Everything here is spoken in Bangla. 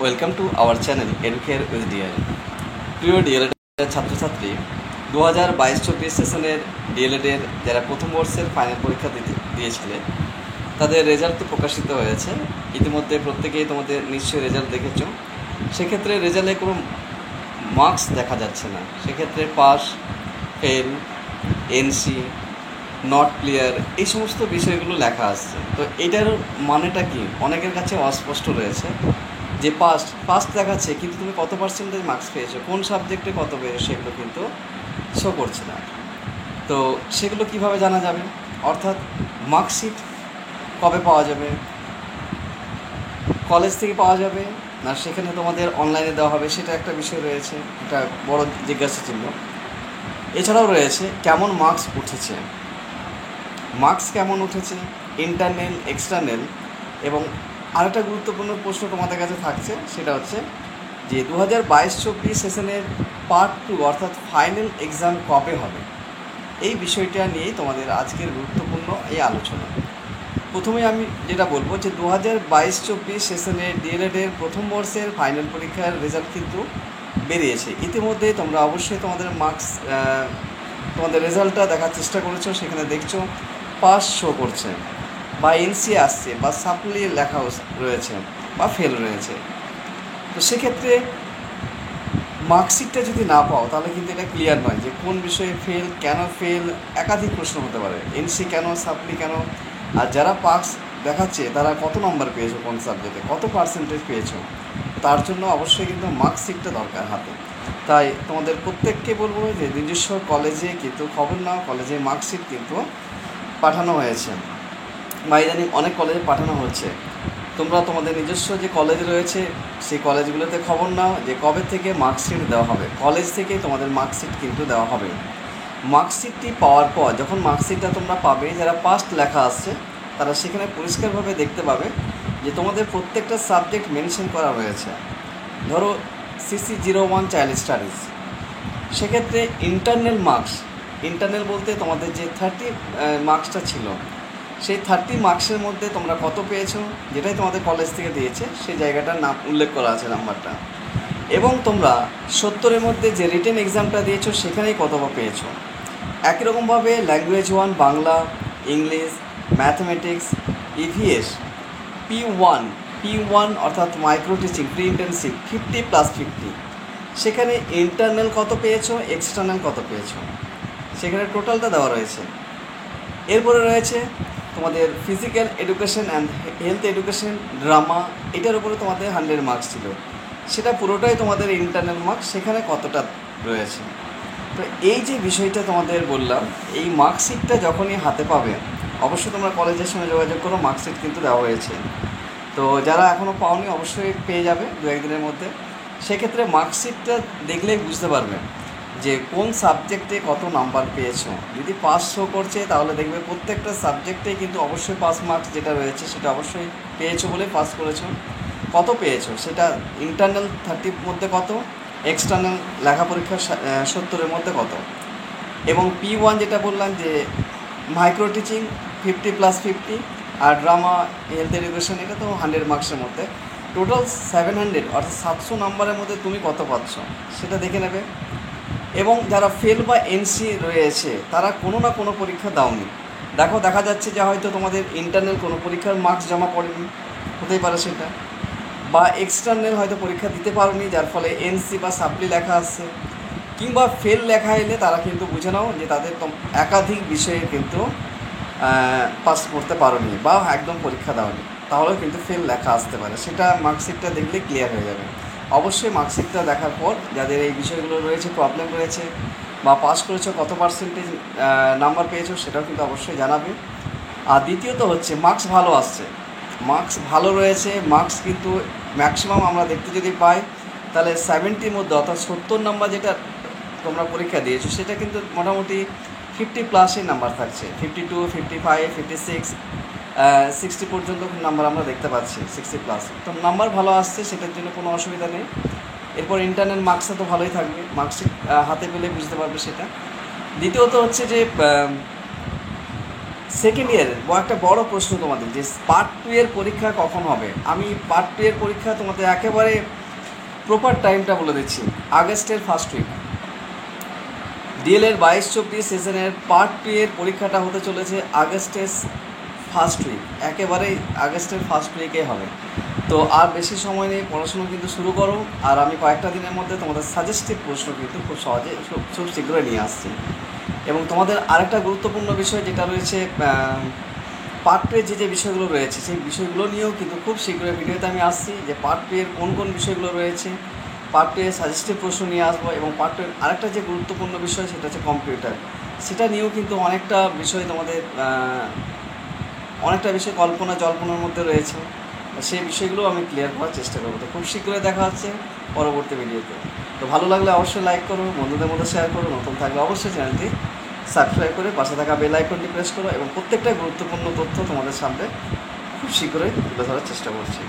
Welcome to our channel educare with DL. প্রিয় ডিএলএড ছাত্রছাত্রী, 2022-24 সেশনের ডিএলএডের যারা প্রথম বর্ষের ফাইনাল পরীক্ষা দিয়েছিলে তাদের রেজাল্ট তো প্রকাশিত হয়েছে। ইতিমধ্যে প্রত্যেকেই তোমাদের নিশ্চয়ই রেজাল্ট দেখেছো। সেক্ষেত্রে রেজাল্টে কোনো মার্কস দেখা যাচ্ছে না। সেক্ষেত্রে pass, fail, NC, not clear, এই সমস্ত বিষয়গুলো লেখা আসছে। তো এটার মানেটা কি অনেকের কাছে অস্পষ্ট রয়েছে। যে পাস্ট দেখাচ্ছে, কিন্তু তুমি কত পার্সেন্টেজ মার্কস পেয়েছো, কোন সাবজেক্টে কত পেয়েছো, সেগুলো কিন্তু শো করছে না। তো সেগুলো কিভাবে জানা যাবে? অর্থাৎ মার্কশিট কবে পাওয়া যাবে? কলেজ থেকে পাওয়া যাবে না সেখানে তোমাদের অনলাইনে দেওয়া হবে, সেটা একটা বিষয় রয়েছে, এটা বড় জিজ্ঞাসা চিহ্ন। এছাড়াও রয়েছে কেমন মার্কস উঠেছে, মার্কস কেমন উঠেছে, ইন্টারনাল, এক্সটার্নাল। এবং আরেকটা গুরুত্বপূর্ণ প্রশ্ন তোমাদের কাছে থাকছে, সেটা হচ্ছে যে 2022-24 সেশনের পার্ট 2 অর্থাৎ ফাইনাল এক্সাম কবে হবে। এই বিষয়টা নিয়েই তোমাদের আজকের গুরুত্বপূর্ণ এই আলোচনা। প্রথমে আমি যেটা বলবো যে 2022-24 সেশনের ডিএলএডের প্রথম বর্ষের ফাইনাল পরীক্ষার রেজাল্ট কিন্তু বেরিয়েছে। ইতিমধ্যে তোমরা অবশ্যই তোমাদের মার্কস, তোমাদের রেজাল্টটা দেখার চেষ্টা করেছো। সেখানে দেখছো পাস শো করছে, বা এনসি আসছে, বা সাপ্লি লেখা রয়েছে, বা ফেল রয়েছে। তো সেক্ষেত্রে মার্কশিটটা যদি না পাও তাহলে কিন্তু এটা ক্লিয়ার নয় যে কোন বিষয়ে ফেল, কেন ফেল, একাধিক প্রশ্ন হতে পারে। এনসি কেন, সাপ্লি কেন, আর যারা পাস দেখাচ্ছে তারা কত নম্বর পেয়েছো, কোন সাবজেক্টে কত পার্সেন্টেজ পেয়েছো। তার জন্য অবশ্যই কিন্তু মার্কশিটটা দরকার হাতে। তাই তোমাদের প্রত্যেককে বলবো যে নিজস্ব কলেজে কিন্তু খবর নাও, কলেজে মার্কশিট কিন্তু পাঠানো হয়েছে, বা ইদানিং অনেক কলেজে পাঠানো হচ্ছে। তোমরা তোমাদের নিজস্ব যে কলেজ রয়েছে সেই কলেজগুলোতে খবর নাও যে কবে থেকে মার্কশিট দেওয়া হবে। কলেজ থেকে তোমাদের মার্কশিট কিন্তু দেওয়া হবে। মার্কশিটটি পাওয়ার পর যখন মার্কশিটটা তোমরা পাবে, যারা পাস্ট লেখা আসছে তারা সেখানে পরিষ্কারভাবে দেখতে পাবে যে তোমাদের প্রত্যেকটা সাবজেক্ট মেনশন করা রয়েছে। ধরো CC01 চাইল্ড স্টাডিজ, সেক্ষেত্রে ইন্টারনাল মার্কস, ইন্টারনাল বলতে তোমাদের যে 30 মার্কসটা ছিল, সেই 30 মার্কসের মধ্যে তোমরা কত পেয়েছো, যেটাই তোমাদের কলেজ থেকে দিয়েছে সেই জায়গাটার নাম উল্লেখ করা আছে, নাম্বারটা। এবং তোমরা 70-এর মধ্যে যে রিটেন এক্সামটা দিয়েছো সেখানেই কত পেয়েছো। একই রকমভাবে language 1 Bangla, English, mathematics, EVS, P1 অর্থাৎ মাইক্রো টিচিং প্রি ইন্টার্নশিপ 50+50, সেখানে ইন্টারনাল কত পেয়েছো, এক্সটার্নাল কত পেয়েছো, সেখানে টোটালটা দেওয়া রয়েছে। এরপরে রয়েছে তোমাদের physical education and health education, drama, এটার উপরে তোমাদের 100 মার্কস ছিল, সেটা পুরোটাই তোমাদের ইন্টারনাল মার্কস, সেখানে কতটা রয়েছে। তো এই যে বিষয়টা তোমাদের বললাম, এই মার্কশিটটা যখনই হাতে পাবে অবশ্যই তোমরা কলেজের সঙ্গে যোগাযোগ করো, মার্কশিট কিন্তু দেওয়া হয়েছে। তো যারা এখনও পাওনি অবশ্যই পেয়ে যাবে 2-1 দিনের মধ্যে। সেক্ষেত্রে মার্কশিটটা দেখলেই বুঝতে পারবে যে কোন সাবজেক্টে কত নাম্বার পেয়েছো। যদি পাস শো করছে তাহলে দেখবে প্রত্যেকটা সাবজেক্টেই কিন্তু অবশ্যই পাস মার্কস যেটা রয়েছে সেটা অবশ্যই পেয়েছো বলে পাস করেছো। কত পেয়েছো সেটা ইন্টারনাল 30-র মধ্যে কত, এক্সটার্নাল লেখা পরীক্ষা 70-এর মধ্যে কত। এবং P1 যেটা বললাম যে মাইক্রো টিচিং 50+50, আর ড্রামা, হেলথ এডুকেশন, এটা তো 100 মার্কসের মধ্যে। টোটাল 700 অর্থাৎ 700 নাম্বারের মধ্যে তুমি কত পাচ্ছ সেটা দেখে নেবে। এবং যারা ফেল বা এনসি রয়েছে তারা কোনো না কোনো পরীক্ষা দাওনি, দেখা যাচ্ছে যে হয়তো তোমাদের ইন্টারনাল কোনো পরীক্ষার মার্কস জমা পড়েনি, হতেই পারে সেটা, বা এক্সটার্নাল হয়তো পরীক্ষা দিতে পারোনি যার ফলে এনসি বা সাপ্লি লেখা আসছে, কিংবা ফেল লেখা এলে তারা কিন্তু বুঝে নাও যে তাদের একাধিক বিষয়ে কিন্তু পাস করতে পারোনি বা একদম পরীক্ষা দাওনি, তাহলেও কিন্তু ফেল লেখা আসতে পারে। সেটা মার্কশিটটা দেখলে ক্লিয়ার হয়ে যাবে। অবশ্যই মার্কশিটটা দেখার পর যাদের এই বিষয়গুলো রয়েছে, প্রবলেম রয়েছে, বা পাস করেছো কত পার্সেন্টেজ নাম্বার পেয়েছো সেটাও কিন্তু অবশ্যই জানাবে। আর দ্বিতীয়ত হচ্ছে মার্কস ভালো আসছে, মার্কস ভালো রয়েছে, মার্কস কিন্তু ম্যাক্সিমাম আমরা দেখতে যদি পাই তাহলে 70-র মধ্যে অর্থাৎ 70 নাম্বার যেটা তোমরা পরীক্ষা দিয়েছো সেটা কিন্তু মোটামুটি 50+ নাম্বার থাকছে, 52, 55, 56, 60 পর্যন্ত নাম্বার আমরা দেখতে পাচ্ছি, 60+। তো নাম্বার ভালো আসছে, সেটার জন্য কোনো অসুবিধা নেই। এরপর ইন্টারনাল মার্কসটা তো ভালোই থাকবে, মার্কশিট হাতে পেলে বুঝতে পারবে সেটা। দ্বিতীয়ত হচ্ছে যে সেকেন্ড ইয়ারের একটা বড় প্রশ্ন তোমাদের, যে পার্ট 2 এর পরীক্ষা কখন হবে। আমি পার্ট 2 এর পরীক্ষা তোমাদের একেবারে প্রপার টাইমটা বলে দিচ্ছি, আগস্টের ফার্স্ট উইক। ডিএলএর 22-24 সেশনের পার্ট 2 এর পরীক্ষাটা হতে চলেছে আগস্টের ফার্স্ট উইক, একেবারেই আগস্টের ফার্স্ট উইকে হবে। তো আর বেশি সময় নেই, পড়াশুনো কিন্তু শুরু করো। আর আমি কয়েকটা দিনের মধ্যে তোমাদের সাজেস্টিভ প্রশ্ন কিন্তু খুব সহজে খুব শীঘ্রই নিয়ে আসছি। এবং তোমাদের আরেকটা গুরুত্বপূর্ণ বিষয় যেটা রয়েছে, পার্ট 2 এর যে বিষয়গুলো রয়েছে সেই বিষয়গুলো নিয়েও কিন্তু খুব শীঘ্রই ভিডিওতে আমি আসছি, যে পার্ট 2 এর কোন কোন বিষয়গুলো রয়েছে, পার্ট 2 এর সাজেস্টিভ প্রশ্ন নিয়ে আসবো। এবং পার্ট 2 এর আরেকটা যে গুরুত্বপূর্ণ বিষয় সেটা হচ্ছে কম্পিউটার, সেটা নিয়েও কিন্তু অনেকটা বিষয় তোমাদের অনেকটা বিষয় কল্পনা জল্পনার মধ্যে রয়েছে, সেই বিষয়গুলো আমি ক্লিয়ার করার চেষ্টা করবো। তো খুব শীঘ্রই দেখা হচ্ছে পরবর্তী ভিডিওতে। তো ভালো লাগলে অবশ্যই লাইক করো, বন্ধুদের মধ্যে শেয়ার করো, নতুন থাকলে অবশ্যই চ্যানেলটি সাবস্ক্রাইব করে পাশে থাকা বেল আইকনটি প্রেস করো, এবং প্রত্যেকটা গুরুত্বপূর্ণ তথ্য তোমাদের সামনে খুব শীঘ্রই তুলে ধরার চেষ্টা করছি।